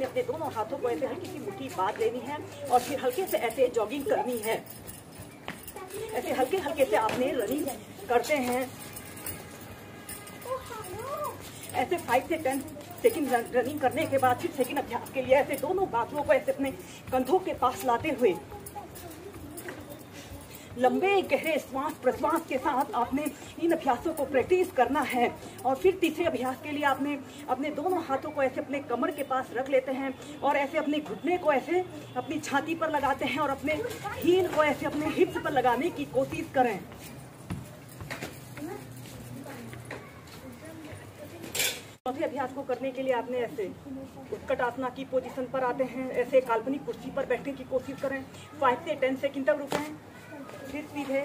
आपने अपने दोनों हाथों को ऐसे हल्की सी मुट्ठी बांध लेनी है और फिर हल्के से ऐसे जॉगिंग करनी है। ऐसे हल्के हल्के से आपने रनिंग करते हैं। ऐसे 5 से 10 सेकंड रनिंग करने के बाद फिर सेकंड अभ्यास के लिए ऐसे दोनों बाजुओं को ऐसे अपने कंधों के पास लाते हुए लंबे गहरे श्वास प्रश्वास के साथ आपने इन अभ्यासों को प्रैक्टिस करना है। और फिर तीसरे अभ्यास के लिए आपने अपने दोनों हाथों को ऐसे अपने कमर के पास रख लेते हैं और ऐसे अपने घुटने को ऐसे अपनी छाती पर लगाते हैं और अपने हील को ऐसे अपने हिप्स पर लगाने की कोशिश करें। चौथे अभ्यास को करने के लिए आपने ऐसे उत्कट आसना की पोजीशन पर आते हैं। ऐसे काल्पनिक कुर्सी पर बैठने की कोशिश करें। 5 से 10 सेकंड तक रुकें, फिर सीधे।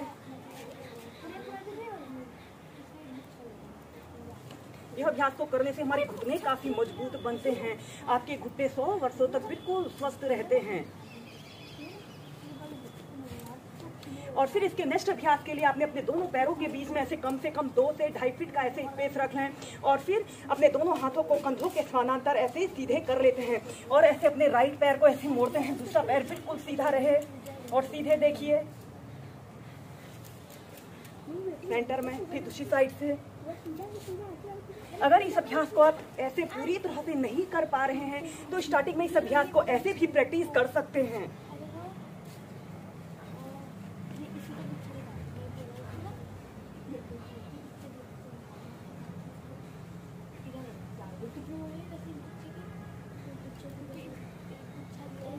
यह अभ्यास को करने से हमारे घुटने काफी मजबूत बनते हैं। आपके घुटने 100 वर्षों तक बिल्कुल स्वस्थ रहते हैं। और फिर इसके नेक्स्ट अभ्यास के लिए आपने अपने दोनों पैरों के बीच में ऐसे कम से कम 2 से 2.5 फीट का ऐसे स्पेस रख लें और फिर अपने दोनों हाथों को कंधों के समानांतर ऐसे सीधे कर लेते हैं और ऐसे अपने राइट पैर को ऐसे मोड़ते हैं। दूसरा पैर बिल्कुल सीधा रहे और सीधे देखिए सेंटर में, फिर दूसरी साइड से। अगर इस अभ्यास को आप ऐसे पूरी तरह से नहीं कर पा रहे हैं तो स्टार्टिंग में इस अभ्यास को ऐसे भी प्रैक्टिस कर सकते हैं।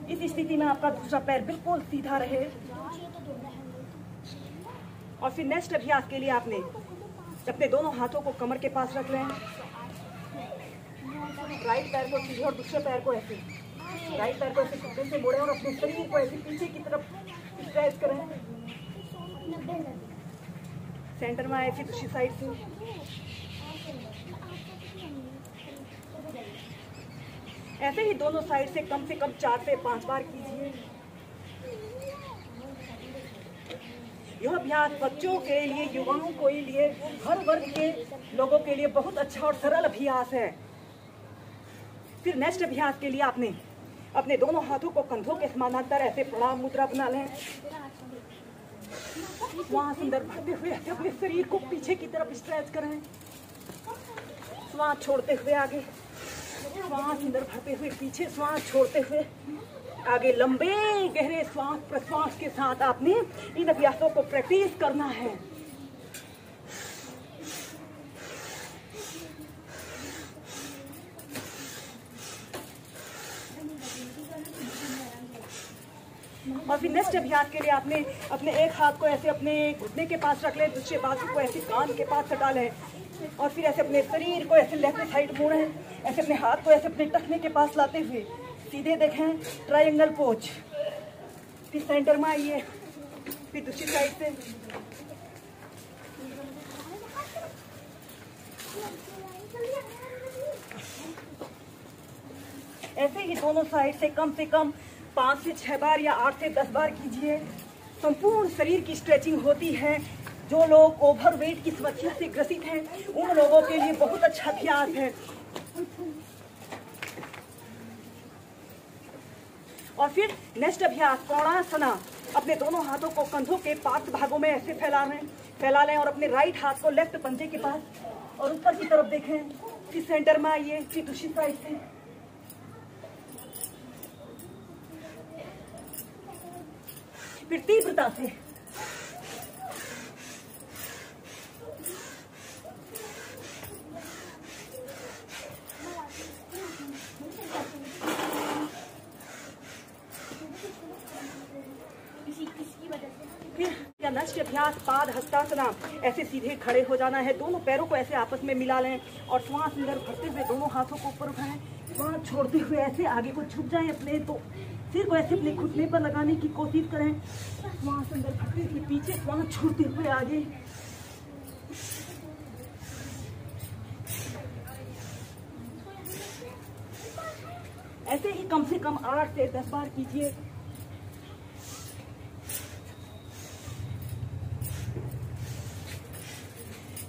इस स्थिति में आपका दूसरा पैर बिल्कुल सीधा रहे। और फिर नेक्स्ट अभ्यास के लिए आपने अपने दोनों हाथों को कमर के पास रख लें। राइट पैर को सीधे और दूसरे पैर को ऐसे, राइट पैर को ऐसे घुटने से मोड़ें और अपने शरीर को ऐसे पीछे की तरफ स्ट्रेच करें। सेंटर में आए, फिर दूसरी साइड से। ऐसे ही दोनों साइड से कम 4 से 5 बार कीजिए। यह अभ्यास बच्चों के लिए, युवाओं के लिए, हर वर्ग के लोगों के लिए बहुत अच्छा और सरल अभ्यास है। फिर नेक्स्ट अभ्यास के लिए आपने अपने दोनों हाथों को कंधों के समानांतर ऐसे प्रणाम मुद्रा बना लें। श्वास अंदर भरते हुए ऐसे अपने शरीर को पीछे की तरफ स्ट्रेच करें। श्वास छोड़ते हुए आगे, श्वास अंदर भरते हुए पीछे, श्वास छोड़ते हुए आगे। लंबे गहरे श्वास प्रश्वास के साथ आपने इन अभ्यासों को प्रैक्टिस करना है। और फिर नेक्स्ट अभ्यास के लिए आपने अपने एक हाथ को ऐसे अपने घुटने के पास रख लें, दूसरे बाजू को ऐसे कान के पास सटा लें और फिर ऐसे अपने शरीर को ऐसे लेफ्ट साइड मोड़ें। ऐसे अपने हाथ को ऐसे अपने टखने के पास लाते हुए सीधे देखें, ट्रायंगल पोज। फिर सेंटर में आइए, फिर दूसरी साइड से। ऐसे ही दोनों साइड से कम 5 से 6 बार या 8 से 10 बार कीजिए। संपूर्ण शरीर की स्ट्रेचिंग होती है। जो लोग ओवरवेट की समस्या से ग्रसित हैं उन लोगों के लिए बहुत अच्छा अभ्यास है। और फिर नेक्स्ट अभ्यास कोणासना। अपने दोनों हाथों को कंधों के पार्श्व भागों में ऐसे फैला लें और अपने राइट हाथ को लेफ्ट पंजे के पास और ऊपर की तरफ देखें। फिर सेंटर में आइए, फिर दूसरी साइड से। फिर तीव्रता से। नेक्स्ट अभ्यास पाद हस्तासना। ऐसे सीधे खड़े हो जाना है। दोनों पैरों को ऐसे आपस में मिला लें और श्वास अंदर भरते हुए दोनों हाथों को ऊपर उठाएं। श्वास छोड़ते हुए ऐसे आगे को झुक जाएं। अपने तो सिर को ऐसे अपने घुटने पर लगाने की कोशिश करें। श्वास अंदर भरते हुए पीछे, श्वास छोड़ते हुए आगे। ऐसे ही कम से कम 8 से 10 बार कीजिए।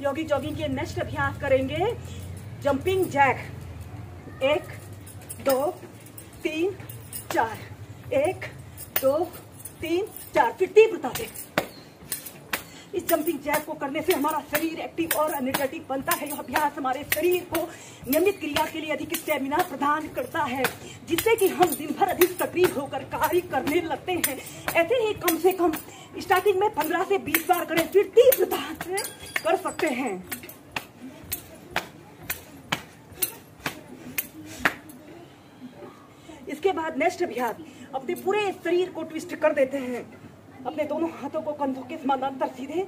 योगी जॉगिंग के नेक्स्ट अभ्यास करेंगे जंपिंग जैक। 1 2 3 4, 1 2 3 4। फिर तीव्रता से। इस जंपिंग जैक को करने से हमारा शरीर एक्टिव और एनर्जेटिक बनता है। यह अभ्यास हमारे शरीर को नियमित क्रिया के लिए अधिक स्टेमिना प्रदान करता है, जिससे कि हम दिन भर अधिक सक्रिय होकर कार्य करने लगते हैं। ऐसे ही कम से कम स्टार्टिंग में 15 से 20 बार करें, फिर तीव्रता से कर सकते हैं। इसके बाद नेक्स्ट अभ्यास, अपने पूरे शरीर को ट्विस्ट कर देते हैं। अपने दोनों हाथों को कंधों के समानांतर सीधे